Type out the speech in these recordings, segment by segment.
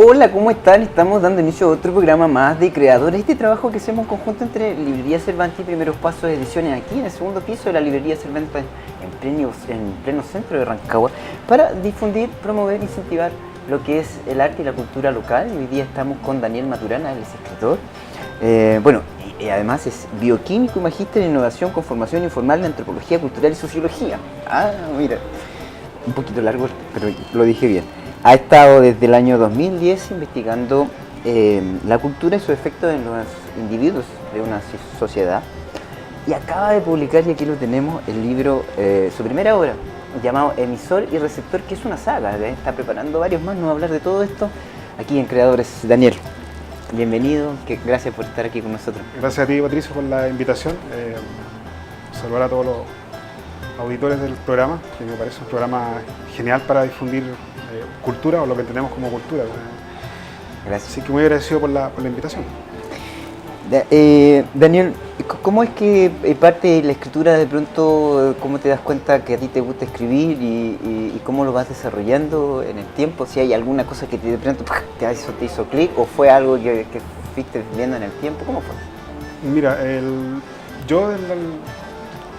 Hola, ¿cómo están? Estamos dando inicio a otro programa más de Creadores. Este trabajo que hacemos en conjunto entre Librería Cervantes y Primeros Pasos Ediciones, aquí en el segundo piso de la Librería Cervantes, en pleno centro de Rancagua, para difundir, promover, incentivar lo que es el arte y la cultura local. Y hoy día estamos con Daniel Maturana, él es escritor. Además es bioquímico y magíster en innovación con formación informal en antropología cultural y sociología. Ah, mira, un poquito largo, pero lo dije bien. Ha estado desde el año 2010 investigando la cultura y sus efectos en los individuos de una sociedad, y acaba de publicar, y aquí lo tenemos, el libro, su primera obra, llamado Emisor y Receptor, que es una saga, está preparando varios más. Nos va a hablar de todo esto aquí en Creadores. Daniel, bienvenido, gracias por estar aquí con nosotros. Gracias a ti, Patricio, por la invitación. Saludar a todos los auditores del programa, que me parece un programa genial para difundir cultura, o lo que entendemos como cultura. Gracias. Así que muy agradecido por la invitación. Daniel, ¿cómo es que parte de la escritura de pronto, cómo te das cuenta que a ti te gusta escribir y cómo lo vas desarrollando en el tiempo? Si hay alguna cosa que de pronto te hizo clic, o fue algo que fuiste viendo en el tiempo, ¿cómo fue? Mira,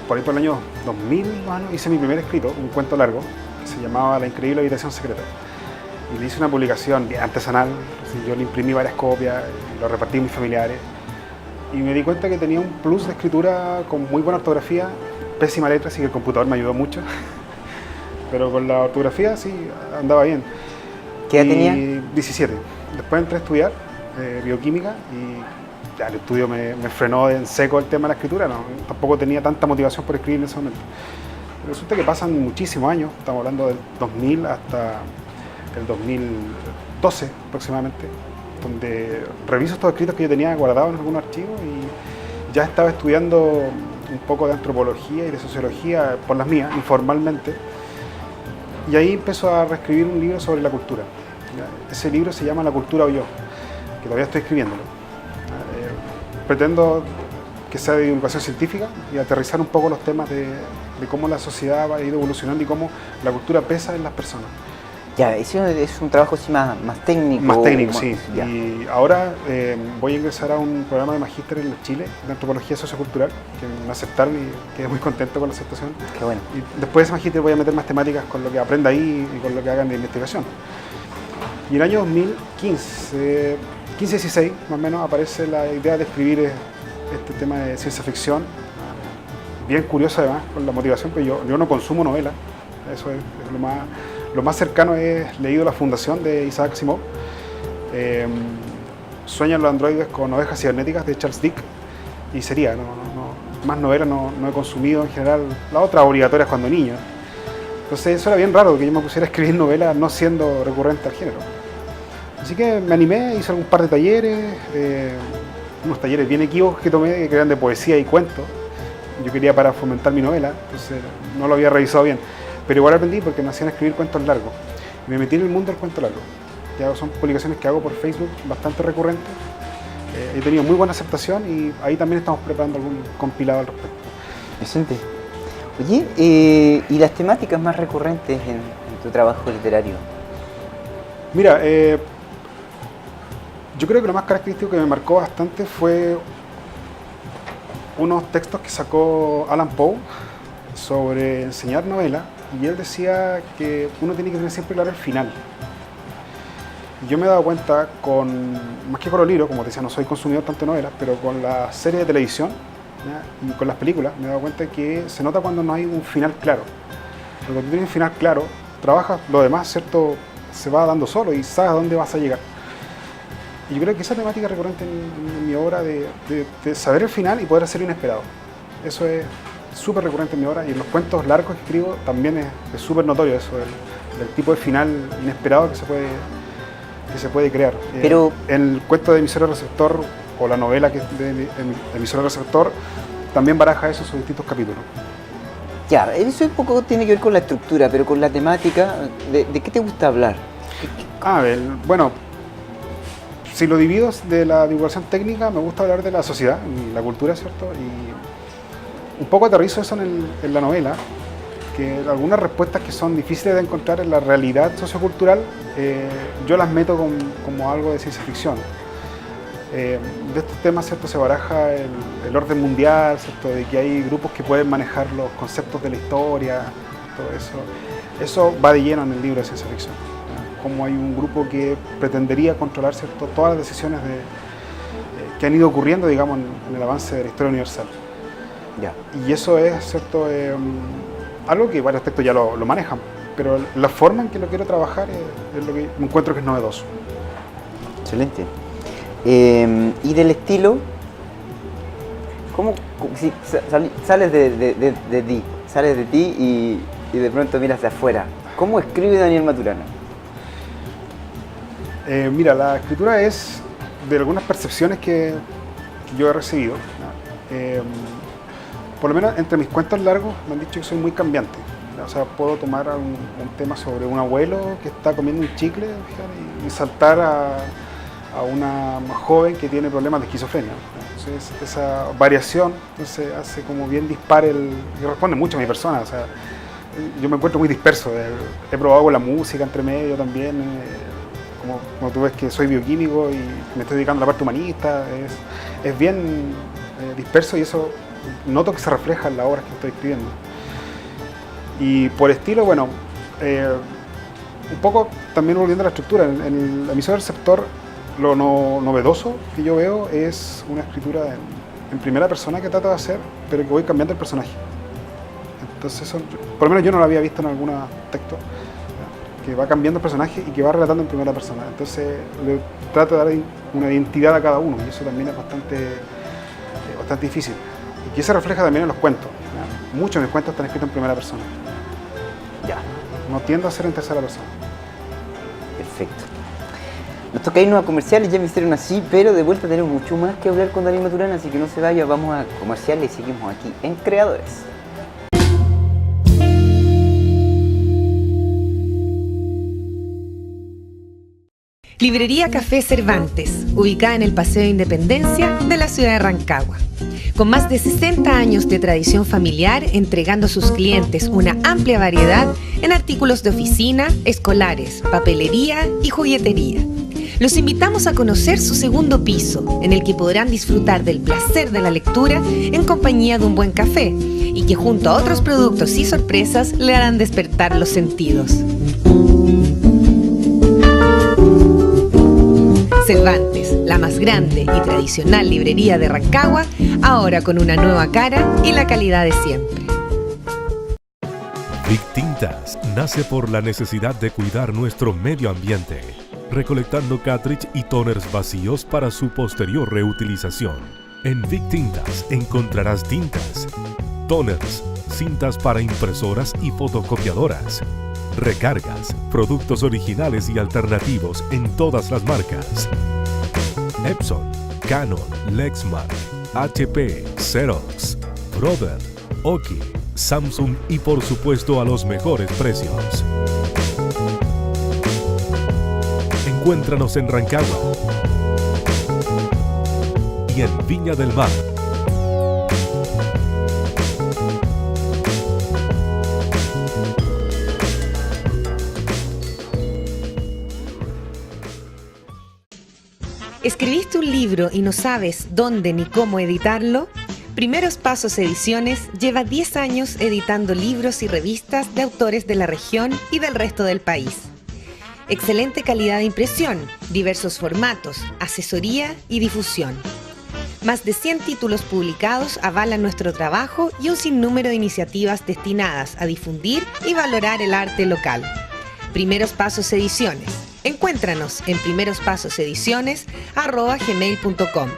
por ahí por el año 2000, hice mi primer escrito, un cuento largo, que se llamaba La increíble habitación secreta. Y le hice una publicación bien artesanal, así, yo le imprimí varias copias, lo repartí a mis familiares, y me di cuenta que tenía un plus de escritura con muy buena ortografía, pésima letra, así que el computador me ayudó mucho, pero con la ortografía sí andaba bien. ¿Qué edad tenía? 17. Después entré a estudiar bioquímica y ya el estudio me frenó en seco el tema de la escritura. Tampoco tenía tanta motivación por escribir en ese momento. Pero resulta que pasan muchísimos años, estamos hablando del 2000 hasta el 2012 aproximadamente, donde reviso estos escritos que yo tenía guardados en algunos archivos, y ya estaba estudiando un poco de antropología y de sociología por las mías, informalmente, y ahí empezó a reescribir un libro sobre la cultura. Ese libro se llama La cultura o yo, que todavía estoy escribiéndolo. Pretendo que sea de divulgación científica y aterrizar un poco los temas de cómo la sociedad va a ir evolucionando y cómo la cultura pesa en las personas. Ya, eso es un trabajo así más técnico. Más técnico, sí. Ya. Y ahora voy a ingresar a un programa de magíster en Chile de antropología sociocultural, que me aceptaron y quedé muy contento con la aceptación. Qué bueno. Y después de ese magíster voy a meter más temáticas con lo que aprenda ahí y con lo que hagan de investigación. Y en el año 2015, 15-16 más o menos, aparece la idea de escribir este tema de ciencia ficción, bien curioso además, con la motivación, pero yo no consumo novelas, eso es lo más cercano. He leído La Fundación de Isaac Asimov, Sueñan los androides con ovejas cibernéticas de Charles Dick, y sería, más novelas no he consumido en general, las otras obligatorias cuando niño. Entonces eso era bien raro, que yo me pusiera a escribir novelas no siendo recurrente al género. Así que me animé, hice un par de talleres, unos talleres bien equívocos que tomé, que eran de poesía y cuentos. Yo quería para fomentar mi novela, entonces no lo había revisado bien. Pero igual aprendí porque me hacían escribir cuentos largos. Y me metí en el mundo del cuento largo. Ya son publicaciones que hago por Facebook, bastante recurrentes. He tenido muy buena aceptación y ahí también estamos preparando algún compilado al respecto. Excelente. Oye, ¿y las temáticas más recurrentes en tu trabajo literario? Mira, yo creo que lo más característico que me marcó bastante fue unos textos que sacó Allan Poe sobre enseñar novela, y él decía que uno tiene que tener siempre claro el final. Y yo me he dado cuenta, más que con los libros, como te decía, no soy consumidor tanto de novelas, pero con las series de televisión, ¿ya? Y con las películas, me he dado cuenta que se nota cuando no hay un final claro. Pero cuando tienes un final claro, trabajas lo demás, ¿cierto? Se va dando solo y sabes a dónde vas a llegar. Y yo creo que esa temática recurrente en mi obra de saber el final y poder hacerlo inesperado. Eso es súper recurrente en mi obra, y en los cuentos largos que escribo también es súper notorio eso, del tipo de final inesperado que se puede crear. Pero en el cuento de Emisor y Receptor, o la novela que es de Emisor y Receptor, también baraja eso en sus distintos capítulos. ya, eso un poco tiene que ver con la estructura, pero con la temática, ¿de qué te gusta hablar? Bueno, si lo divido de la divulgación técnica, me gusta hablar de la sociedad y la cultura, ¿cierto? Y un poco aterrizo eso en la novela, que algunas respuestas que son difíciles de encontrar en la realidad sociocultural, yo las meto como algo de ciencia ficción. De estos temas, ¿cierto?, se baraja el orden mundial, ¿cierto?, de que hay grupos que pueden manejar los conceptos de la historia, todo eso. Eso va de lleno en el libro de ciencia ficción, ¿no? Como hay un grupo que pretendería controlar, ¿cierto?, todas las decisiones que han ido ocurriendo, digamos, en el avance de la historia universal. Ya. Y eso es, ¿cierto?, algo que varios textos ya lo manejan, pero la forma en que lo quiero trabajar es lo que me encuentro que es novedoso. Excelente. Y del estilo, ¿cómo si sales de ti y de pronto miras hacia afuera? ¿Cómo escribe Daniel Maturana? Mira, la escritura es de algunas percepciones que yo he recibido, ¿no? Por lo menos entre mis cuentos largos me han dicho que soy muy cambiante, ¿no? O sea, puedo tomar un tema sobre un abuelo que está comiendo un chicle, fíjate, y saltar a una joven que tiene problemas de esquizofrenia. Entonces, esa variación, entonces, hace como bien dispar y responde mucho a mi persona. O sea, yo me encuentro muy disperso. He probado con la música entre medio también. Como tú ves que soy bioquímico y me estoy dedicando a la parte humanista. Es bien disperso y eso noto que se refleja en las obras que estoy escribiendo. Y por estilo, bueno, un poco también volviendo a la estructura. En el emisor del sector, lo novedoso que yo veo es una escritura en primera persona que trato de hacer, pero que voy cambiando el personaje. Entonces, por lo menos yo no lo había visto en algún texto, ¿no?, que va cambiando el personaje y que va relatando en primera persona. Entonces, le trato de dar una identidad a cada uno y eso también es bastante difícil. Y que se refleja también en los cuentos, ¿no? Muchos de mis cuentos están escritos en primera persona. Ya. No tiendo a ser en tercera persona. Perfecto. Nos toca irnos a comerciales, ya me hicieron así, pero de vuelta tenemos mucho más que hablar con Daniel Maturana, así que no se vaya, vamos a comerciales y seguimos aquí en Creadores. Librería Café Cervantes, ubicada en el Paseo de Independencia de la ciudad de Rancagua. Con más de 60 años de tradición familiar, entregando a sus clientes una amplia variedad en artículos de oficina, escolares, papelería y juguetería. Los invitamos a conocer su segundo piso, en el que podrán disfrutar del placer de la lectura en compañía de un buen café y que junto a otros productos y sorpresas le harán despertar los sentidos. Cervantes, la más grande y tradicional librería de Rancagua, ahora con una nueva cara y la calidad de siempre. Big Tintas nace por la necesidad de cuidar nuestro medio ambiente, recolectando cartridge y toners vacíos para su posterior reutilización. En Big Tintas encontrarás tintas, toners, cintas para impresoras y fotocopiadoras, recargas, productos originales y alternativos en todas las marcas. Epson, Canon, Lexmark, HP, Xerox, Brother, Oki, Samsung y por supuesto a los mejores precios. Encuéntranos en Rancagua y en Viña del Mar. ¿Escribiste un libro y no sabes dónde ni cómo editarlo? Primeros Pasos Ediciones lleva 10 años editando libros y revistas de autores de la región y del resto del país. Excelente calidad de impresión, diversos formatos, asesoría y difusión. Más de 100 títulos publicados avalan nuestro trabajo y un sinnúmero de iniciativas destinadas a difundir y valorar el arte local. Primeros Pasos Ediciones. Encuéntranos en primerospasosediciones@gmail.com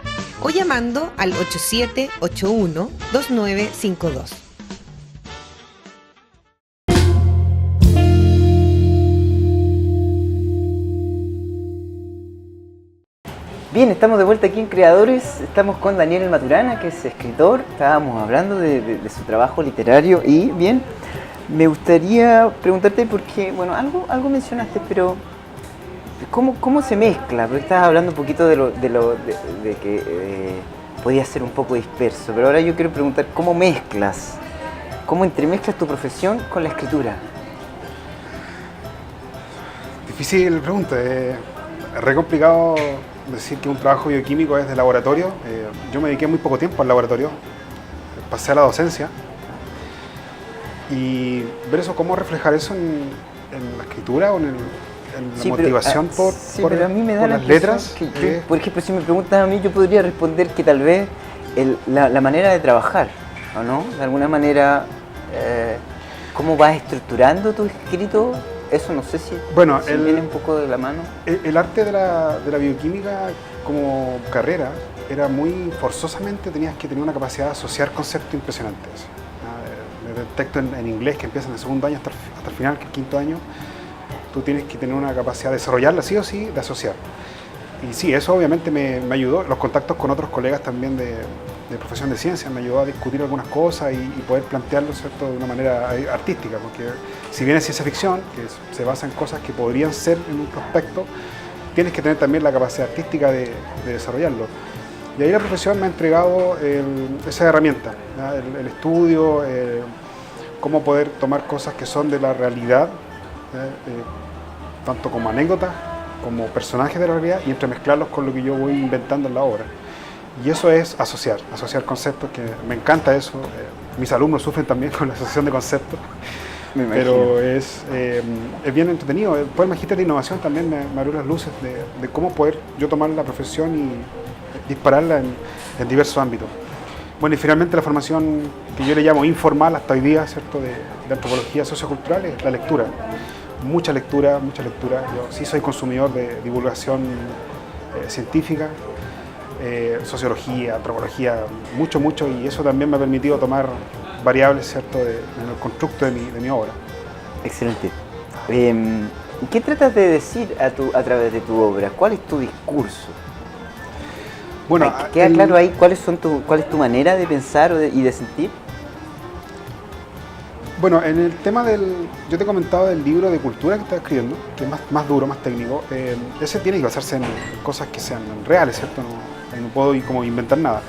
o llamando al 8781-2952. Bien, estamos de vuelta aquí en Creadores, estamos con Daniel Maturana, que es escritor, estábamos hablando de su trabajo literario y bien, me gustaría preguntarte porque, bueno, algo mencionaste, pero ¿cómo se mezcla? Porque estabas hablando un poquito de que podía ser un poco disperso, pero ahora yo quiero preguntar, ¿cómo mezclas ¿Cómo entremezclas tu profesión con la escritura? Difícil pregunta. Es re complicado decir que un trabajo bioquímico es de laboratorio. Yo me dediqué muy poco tiempo al laboratorio. Pasé a la docencia. Y ver eso, cómo reflejar eso en la escritura o en la motivación por pero a mí me da por la las letras. que, por ejemplo, si me preguntas a mí, yo podría responder que tal vez la manera de trabajar, ¿o no? De alguna manera, cómo vas estructurando tu escrito, eso no sé si, Bueno, si viene un poco de la mano. El arte de la bioquímica como carrera era muy forzosamente, tenías que tener una capacidad de asociar conceptos impresionantes. Desde el texto en inglés que empieza en el segundo año hasta el final, que es el quinto año, tú tienes que tener una capacidad de desarrollarla sí o sí, de asociar. Y sí, eso obviamente me ayudó. Los contactos con otros colegas también de profesión de ciencia me ayudó a discutir algunas cosas y poder plantearlo, ¿cierto?, de una manera artística, porque si bien es ciencia ficción, que se basa en cosas que podrían ser en un prospecto, tienes que tener también la capacidad artística de desarrollarlo. Y ahí la profesión me ha entregado esa herramienta, ¿ya? El estudio, cómo poder tomar cosas que son de la realidad, tanto como anécdotas, como personajes de la realidad, y entremezclarlos con lo que yo voy inventando en la obra. Y eso es asociar conceptos, que me encanta eso. Mis alumnos sufren también con la asociación de conceptos, pero es bien entretenido. Después el Magíster de Innovación también me abrió las luces de cómo poder yo tomar la profesión y dispararla en diversos ámbitos. Bueno, y finalmente la formación que yo le llamo informal hasta hoy día, ¿cierto?, de antropología sociocultural, es la lectura. Mucha lectura, mucha lectura. Yo sí soy consumidor de divulgación científica, sociología, antropología, mucho, y eso también me ha permitido tomar variables, ¿cierto?, en el constructo de mi obra. Excelente. ¿Qué tratas de decir a través de tu obra? ¿Cuál es tu discurso? Bueno, ¿Queda claro ahí cuál es tu manera de pensar y de sentir? Bueno, en el tema yo te he comentado del libro de cultura que estás escribiendo, que es más duro, más técnico. Ese tiene que basarse en cosas que sean reales, ¿cierto? No puedo como inventar nada.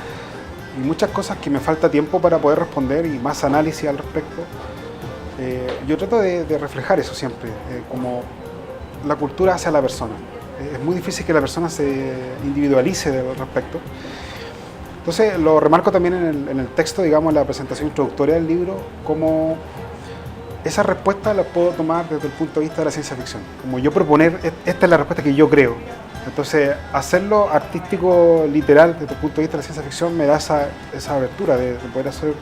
Y muchas cosas que me falta tiempo para poder responder y más análisis al respecto. Yo trato de reflejar eso siempre, como la cultura hacia la persona. Es muy difícil que la persona se individualice al respecto. Entonces lo remarco también en el texto, digamos, la presentación introductoria del libro, como esa respuesta la puedo tomar desde el punto de vista de la ciencia ficción. Como yo proponer, esta es la respuesta que yo creo. Entonces, hacerlo artístico, literal, desde el punto de vista de la ciencia ficción, me da esa abertura de poder hacer,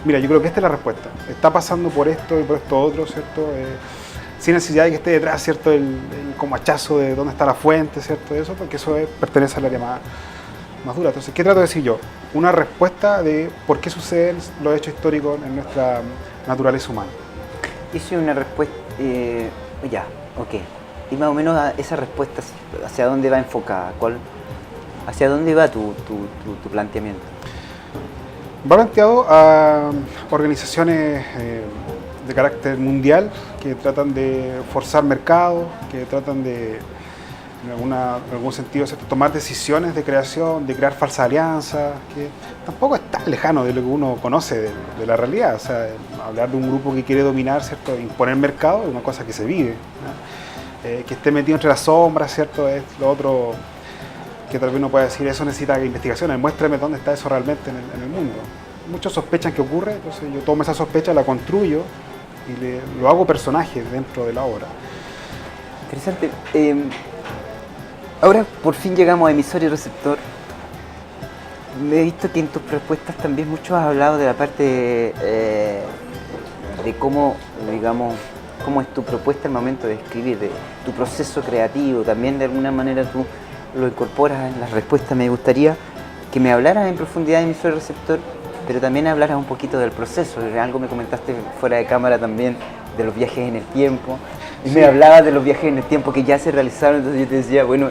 mira, yo creo que esta es la respuesta. Está pasando por esto y por esto otro, ¿cierto? Sin necesidad de que esté detrás, ¿cierto?, el como hachazo de dónde está la fuente, ¿cierto?, de eso, porque eso pertenece al área más dura. Entonces, ¿qué trato de decir yo? Una respuesta de por qué suceden los hechos históricos en nuestra naturaleza humana. Hice una respuesta, ya, ok. Y más o menos esa respuesta, ¿hacia dónde va enfocada? ¿Hacia dónde va tu planteamiento? Va planteado a organizaciones de carácter mundial que tratan de forzar mercados, que tratan de, en algún sentido, ¿cierto?, tomar decisiones de creación, de crear falsas alianzas, que tampoco es tan lejano de lo que uno conoce de la realidad. O sea, hablar de un grupo que quiere dominar, ¿cierto?, imponer mercado es una cosa que se vive, ¿no? Que esté metido entre las sombras, ¿cierto?, es lo otro que tal vez uno pueda decir, eso necesita investigaciones, muéstrame dónde está eso realmente en el mundo. Muchos sospechan que ocurre, entonces yo tomo esa sospecha, la construyo y lo hago personaje dentro de la obra. Interesante. Ahora por fin llegamos a emisor y receptor. Me he visto que en tus respuestas también mucho has hablado de la parte de cómo, digamos, cómo es tu propuesta al momento de escribir, de tu proceso creativo. También de alguna manera tú lo incorporas en las respuestas. Me gustaría que me hablaras en profundidad de emisor y receptor, pero también hablaras un poquito del proceso. Algo me comentaste fuera de cámara también de los viajes en el tiempo. Y me hablabas de los viajes en el tiempo que ya se realizaron, entonces yo te decía, bueno,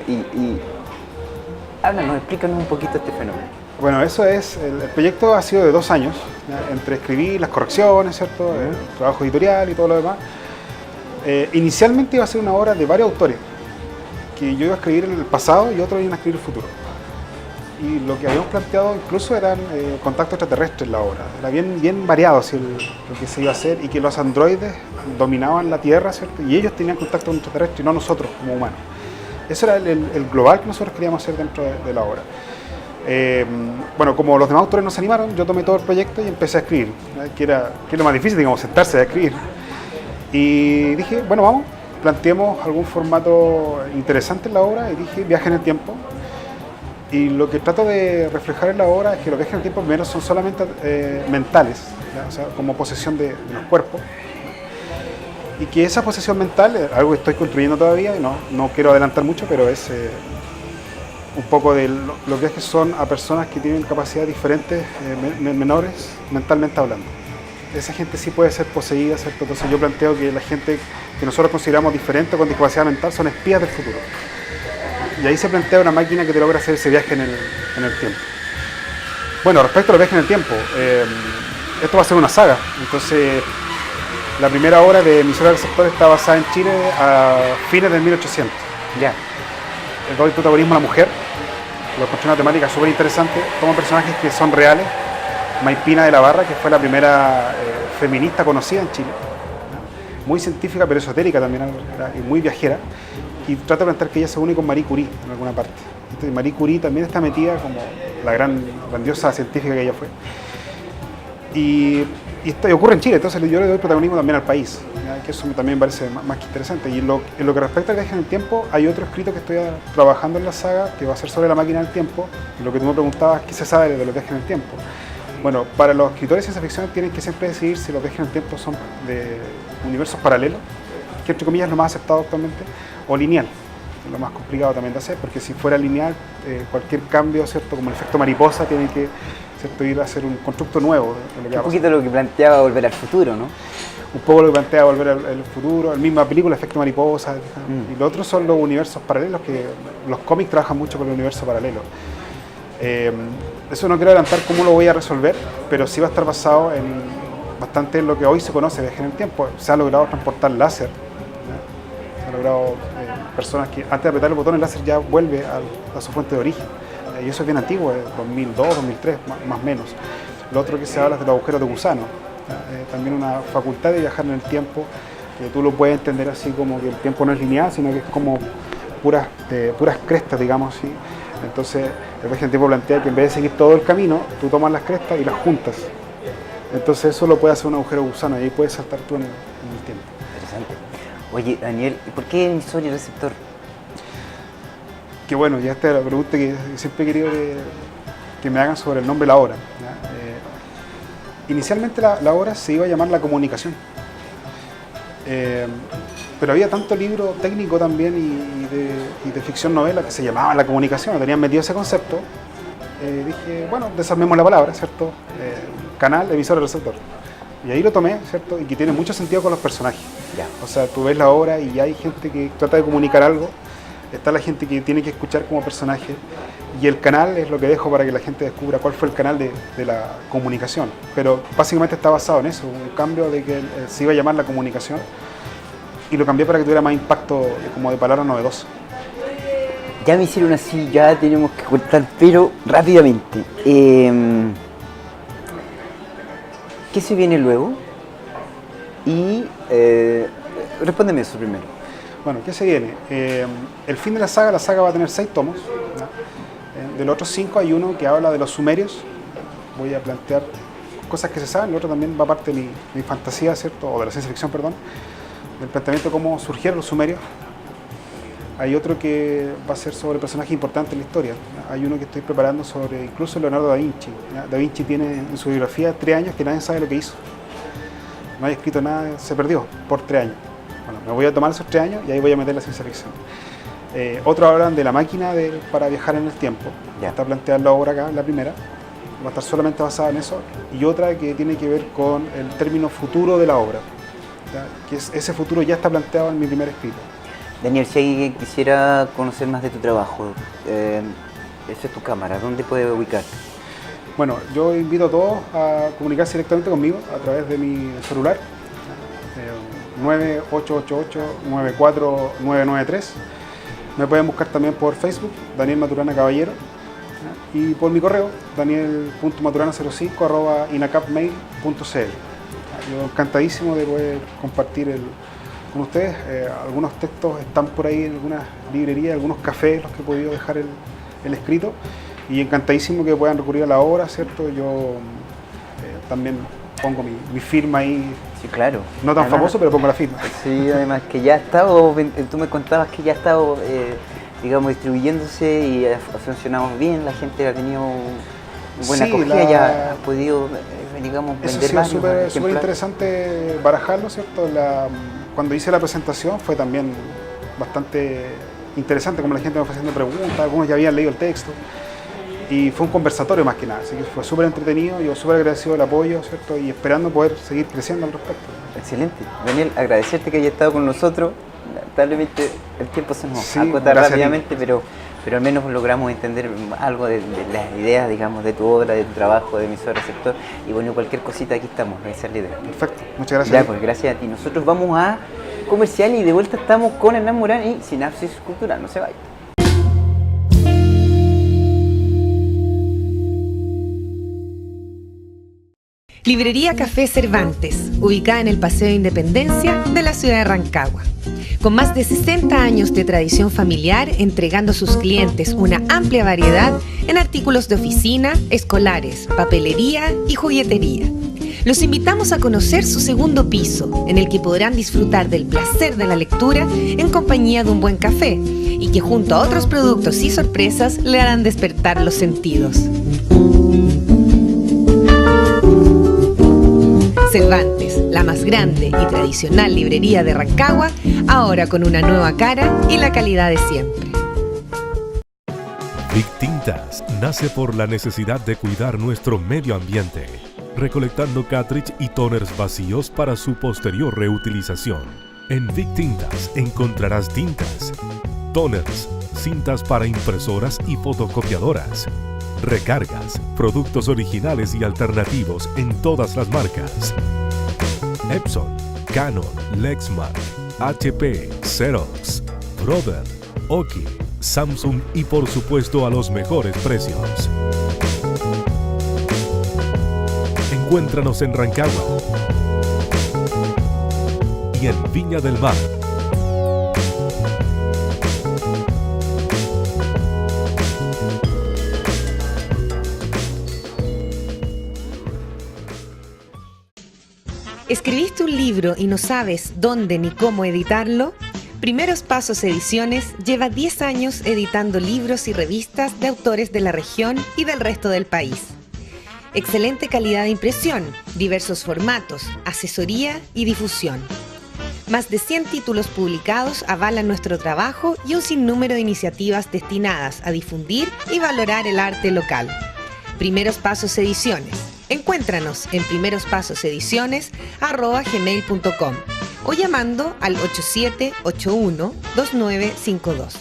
háblanos, explícanos un poquito este fenómeno. Bueno, eso es, el proyecto ha sido de 2 años, ¿ya?, entre escribir las correcciones, ¿cierto?, el trabajo editorial y todo lo demás. Inicialmente iba a ser una obra de varios autores, que yo iba a escribir en el pasado y otros iban a escribir el futuro. y lo que habíamos planteado incluso eran contactos extraterrestres en la obra. Era bien variado así, lo que se iba a hacer, y que los androides dominaban la Tierra, ¿cierto? Y ellos tenían contacto con extraterrestres y no nosotros como humanos. Eso era el global que nosotros queríamos hacer dentro de la obra. Bueno, como los demás autores nos animaron, yo tomé todo el proyecto y empecé a escribir, que era lo más difícil, digamos, sentarse a escribir. Y dije, bueno, vamos, planteemos algún formato interesante en la obra, y dije, viaje en el tiempo. Y lo que trato de reflejar en la obra es que los viajes en el tiempo primero son solamente mentales, ¿ya? O sea, como posesión de los cuerpos. Y que esa posesión mental, algo que estoy construyendo todavía, y no quiero adelantar mucho, pero es un poco de los viajes son a personas que tienen capacidades diferentes, menores, mentalmente hablando. Esa gente sí puede ser poseída, ¿cierto? Entonces yo planteo que la gente que nosotros consideramos diferente con discapacidad mental son espías del futuro. Y ahí se plantea una máquina que te logra hacer ese viaje en el tiempo. Bueno, respecto a los viajes en el tiempo, esto va a ser una saga. Entonces, la primera obra de Emisora del Sector está basada en Chile a fines del 1800. Ya. Doy protagonismo a la mujer. Lo encontré una temática súper interesante. Toma personajes que son reales. Maipina de la Barra, que fue la primera feminista conocida en Chile. Muy científica, pero esotérica también, y muy viajera. Y trata de plantear que ella se une con Marie Curie en alguna parte. Entonces, Marie Curie también está metida como la grandiosa científica que ella fue. Y esto ocurre en Chile, entonces yo le doy protagonismo también al país, ¿ya? Que eso también me parece más que interesante. Y en lo que respecta al viaje en el tiempo, hay otro escrito que estoy trabajando en la saga, que va a ser sobre la máquina del tiempo. Y lo que tú me preguntabas, ¿qué se sabe de los viajes en el tiempo? Bueno, para los escritores de ciencia ficción tienen que siempre decidir si los viajes en el tiempo son de universos paralelos, que entre comillas es lo más aceptado actualmente, o lineal, que es lo más complicado también de hacer, porque si fuera lineal, cualquier cambio, ¿cierto? Como el efecto mariposa, tiene que, ¿cierto?, ir a hacer un constructo nuevo de lo que Un poquito lo que planteaba Volver al Futuro, ¿no? Un poco lo que plantea Volver al Futuro, la misma película, efecto mariposa. Y lo otro son los universos paralelos, que los cómics trabajan mucho con el universo paralelo. Eso no quiero adelantar cómo lo voy a resolver, pero sí va a estar basado bastante en lo que hoy se conoce de viaje en el tiempo. Se ha logrado transportar láser, ¿no? Se ha logrado personas que antes de apretar el botón el láser ya vuelve a su fuente de origen. Y eso es bien antiguo, 2002, 2003, más o menos. Lo otro que se habla es de los agujeros de gusano. También una facultad de viajar en el tiempo, que tú lo puedes entender así como que el tiempo no es lineal, sino que es como puras crestas, digamos así. Entonces, el viaje en el tiempo plantea que en vez de seguir todo el camino, tú tomas las crestas y las juntas. Entonces eso lo puede hacer un agujero de gusano y ahí puedes saltar tú en el tiempo. Interesante. Oye, Daniel, ¿por qué emisor y receptor? Que bueno, ya esta es la pregunta que siempre he querido que me hagan sobre el nombre de la obra. Inicialmente la obra se iba a llamar La Comunicación. Pero había tanto libro técnico también y de ficción novela que se llamaba La Comunicación, tenían metido ese concepto. Dije, bueno, desarmemos la palabra, ¿cierto? Canal, emisor, receptor. Y ahí lo tomé, ¿cierto? Y que tiene mucho sentido con los personajes. Ya. O sea, tú ves la obra y hay gente que trata de comunicar algo, está la gente que tiene que escuchar como personaje, y el canal es lo que dejo para que la gente descubra cuál fue el canal de la comunicación. Pero básicamente está basado en eso, un cambio de que se iba a llamar La Comunicación, y lo cambié para que tuviera más impacto como de palabra novedosa. Ya me hicieron así, ya tenemos que cortar, pero rápidamente. ¿Qué se viene luego? Y respóndeme eso primero. Bueno, ¿qué se viene? El fin de la saga va a tener 6 tomos. ¿No? De los otros 5 hay uno que habla de los sumerios. Voy a plantear cosas que se saben, el otro también va parte de mi fantasía, ¿cierto? O de la ciencia ficción, perdón. Del planteamiento de cómo surgieron los sumerios. Hay otro que va a ser sobre personajes importantes en la historia. Hay uno que estoy preparando sobre incluso Leonardo da Vinci. Da Vinci tiene en su biografía 3 años que nadie sabe lo que hizo. No hay escrito nada, se perdió por 3 años. Bueno, me voy a tomar esos 3 años y ahí voy a meter la ciencia ficción. Otros hablan de la máquina para viajar en el tiempo. Ya. Está planteada la obra acá, la primera. Va a estar solamente basada en eso. Y otra que tiene que ver con el término futuro de la obra. ¿Ya? Que ese futuro ya está planteado en mi primer escrito. Daniel, si alguien quisiera conocer más de tu trabajo, esa es tu cámara, ¿dónde puede ubicarte? Bueno, yo invito a todos a comunicarse directamente conmigo a través de mi celular, 9888-94993. Me pueden buscar también por Facebook, Daniel Maturana Caballero, y por mi correo, daniel.maturana05@inacapmail.cl. Yo encantadísimo de poder compartir con ustedes. Algunos textos están por ahí en algunas librerías, algunos cafés, los que he podido dejar el escrito, y encantadísimo que puedan recurrir a la obra, ¿cierto? Yo también pongo mi firma ahí. Sí, claro. No tan además, famoso, pero pongo la firma. Sí, además que ya ha estado, tú me contabas que ya ha estado, digamos, distribuyéndose y ha funcionado bien, la gente ha tenido buena acogida, ya ha podido, digamos, eso vender sí, más. es súper interesante barajarlo, ¿cierto? Cuando hice la presentación fue también bastante interesante, como la gente me fue haciendo preguntas, algunos ya habían leído el texto. Y fue un conversatorio más que nada, así que fue súper entretenido, yo súper agradecido del apoyo, ¿cierto? Y esperando poder seguir creciendo al respecto. Excelente. Daniel, agradecerte que hayas estado con nosotros. Lamentablemente el tiempo se nos agota rápidamente, pero al menos logramos entender algo de las ideas, digamos, de tu obra, de tu trabajo, de emisor receptor. Y bueno, cualquier cosita aquí estamos, esa es la idea. Perfecto, muchas gracias. Ya, pues gracias a ti. Nosotros vamos a comercial y de vuelta estamos con Hernán Morán y Sinapsis Cultural. No se vayan. Librería Café Cervantes, ubicada en el Paseo de Independencia de la ciudad de Rancagua. Con más de 60 años de tradición familiar, entregando a sus clientes una amplia variedad en artículos de oficina, escolares, papelería y juguetería. Los invitamos a conocer su segundo piso, en el que podrán disfrutar del placer de la lectura en compañía de un buen café y que junto a otros productos y sorpresas le harán despertar los sentidos. Cervantes, la más grande y tradicional librería de Rancagua, ahora con una nueva cara y la calidad de siempre. Big Tintas nace por la necesidad de cuidar nuestro medio ambiente, recolectando cartridge y toners vacíos para su posterior reutilización. En Big Tintas encontrarás tintas, toners, cintas para impresoras y fotocopiadoras, recargas, productos originales y alternativos en todas las marcas. Epson, Canon, Lexmark, HP, Xerox, Brother, Oki, Samsung y por supuesto a los mejores precios. Encuéntranos en Rancagua y en Viña del Mar. ¿Escribiste un libro y no sabes dónde ni cómo editarlo? Primeros Pasos Ediciones lleva 10 años editando libros y revistas de autores de la región y del resto del país. Excelente calidad de impresión, diversos formatos, asesoría y difusión. Más de 100 títulos publicados avalan nuestro trabajo y un sinnúmero de iniciativas destinadas a difundir y valorar el arte local. Primeros Pasos Ediciones. Encuéntranos en primerospasosedicione@gmail.com o llamando al 8781-2952.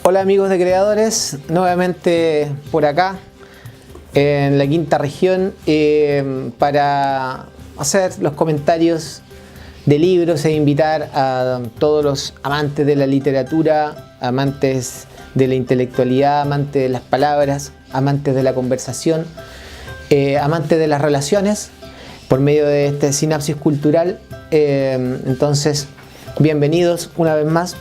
Hola amigos de creadores, nuevamente por acá en la quinta región para hacer los comentarios de libros e invitar a todos los amantes de la literatura, amantes de la intelectualidad, amantes de las palabras, amantes de la conversación, amantes de las relaciones por medio de este Sinapsis Cultural. Entonces, bienvenidos una vez más.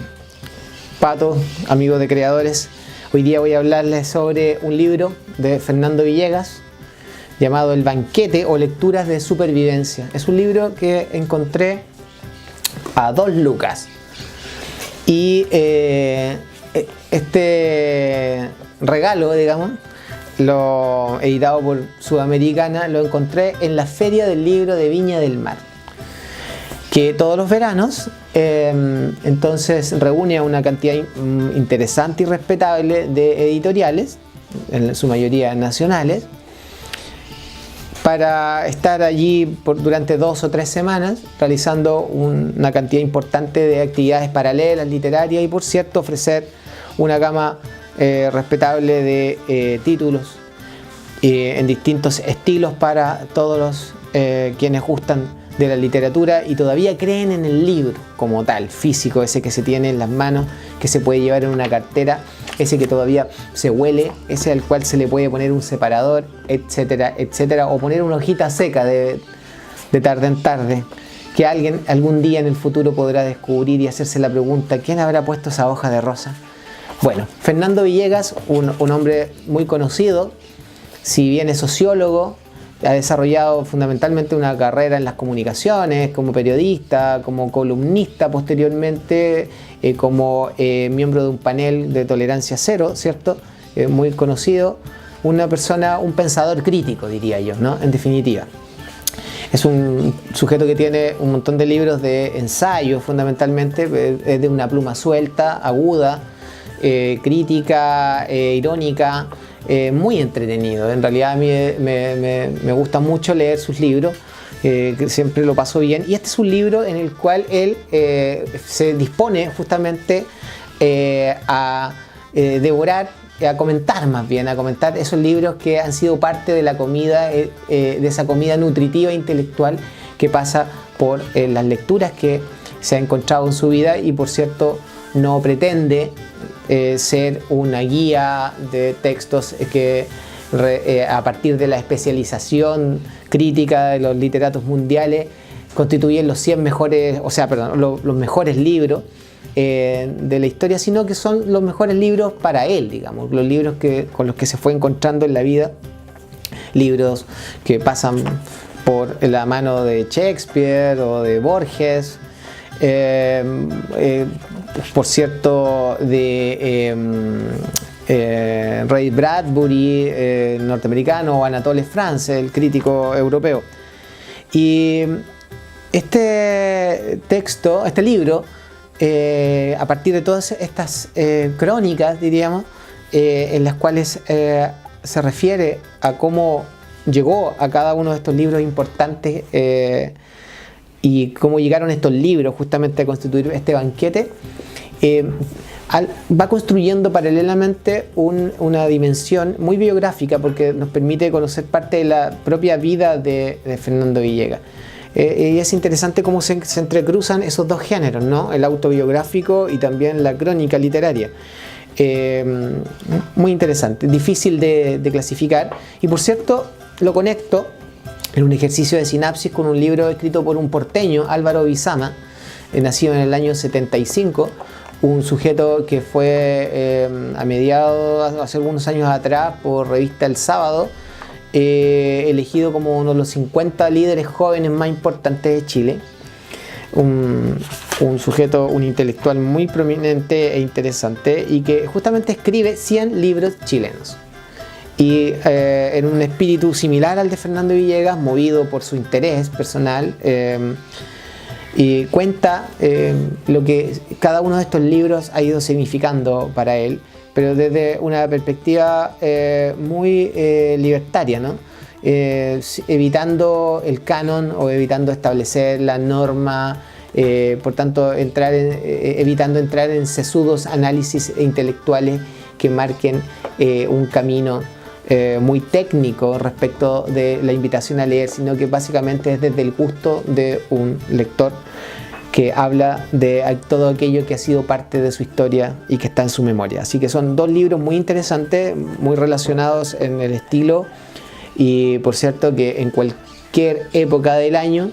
Pato, amigos de creadores, hoy día voy a hablarles sobre un libro de Fernando Villegas llamado El Banquete o Lecturas de Supervivencia. Es un libro que encontré a 2 lucas y este regalo, digamos, lo editado por Sudamericana, lo encontré en la Feria del Libro de Viña del Mar, que todos los veranos entonces reúne a una cantidad interesante y respetable de editoriales, en su mayoría nacionales, para estar allí durante 2 o 3 semanas realizando una cantidad importante de actividades paralelas, literarias, y por cierto ofrecer una gama respetable de títulos en distintos estilos para todos los quienes gustan de la literatura y todavía creen en el libro como tal, físico, ese que se tiene en las manos, que se puede llevar en una cartera, ese que todavía se huele, ese al cual se le puede poner un separador, etcétera, etcétera, o poner una hojita seca de tarde en tarde, que alguien algún día en el futuro podrá descubrir y hacerse la pregunta: ¿quién habrá puesto esa hoja de rosa? Bueno, Fernando Villegas, un hombre muy conocido, si bien es sociólogo, ha desarrollado fundamentalmente una carrera en las comunicaciones, como periodista, como columnista posteriormente, como miembro de un panel de tolerancia cero, ¿cierto? Muy conocido, una persona, un pensador crítico, diría yo, ¿no? En definitiva. Es un sujeto que tiene un montón de libros de ensayos, fundamentalmente, es de una pluma suelta, aguda, crítica, irónica, muy entretenido. En realidad a mí me gusta mucho leer sus libros, que siempre lo paso bien, y este es un libro en el cual él se dispone justamente a devorar, a comentar más bien, a comentar esos libros que han sido parte de la comida, de esa comida nutritiva e intelectual que pasa por las lecturas que se ha encontrado en su vida, y por cierto no pretende ser una guía de textos que a partir de la especialización crítica de los literatos mundiales constituyen los 100 mejores, los mejores libros de la historia, sino que son los mejores libros para él, digamos, los libros con los que se fue encontrando en la vida, libros que pasan por la mano de Shakespeare o de Borges, por cierto, de Ray Bradbury, norteamericano, o Anatole France, el crítico europeo. Y este texto, este libro, a partir de todas estas crónicas, diríamos, en las cuales se refiere a cómo llegó a cada uno de estos libros importantes, y cómo llegaron estos libros justamente a constituir este banquete, va construyendo paralelamente una dimensión muy biográfica, porque nos permite conocer parte de la propia vida de Fernando Villegas. Y es interesante cómo se entrecruzan esos dos géneros, ¿no? El autobiográfico y también la crónica literaria. Muy interesante, difícil de clasificar, y por cierto lo conecto en un ejercicio de sinapsis con un libro escrito por un porteño, Álvaro Bizama, nacido en el año 75, un sujeto que fue a mediados, hace algunos años atrás, por revista El Sábado, elegido como uno de los 50 líderes jóvenes más importantes de Chile. Un sujeto, un intelectual muy prominente e interesante, y que justamente escribe 100 libros chilenos. Y en un espíritu similar al de Fernando Villegas, movido por su interés personal, y cuenta lo que cada uno de estos libros ha ido significando para él, pero desde una perspectiva muy libertaria, ¿no? Evitando el canon o evitando establecer la norma, por tanto evitando entrar en sesudos análisis intelectuales que marquen un camino muy técnico respecto de la invitación a leer, sino que básicamente es desde el gusto de un lector que habla de todo aquello que ha sido parte de su historia y que está en su memoria. Así que son dos libros muy interesantes, muy relacionados en el estilo, y por cierto que en cualquier época del año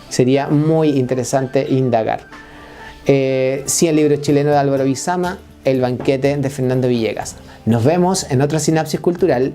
sería muy interesante indagar. 100 libros chilenos de Álvaro Bizama, El banquete de Fernando Villegas. Nos vemos en otra sinapsis cultural.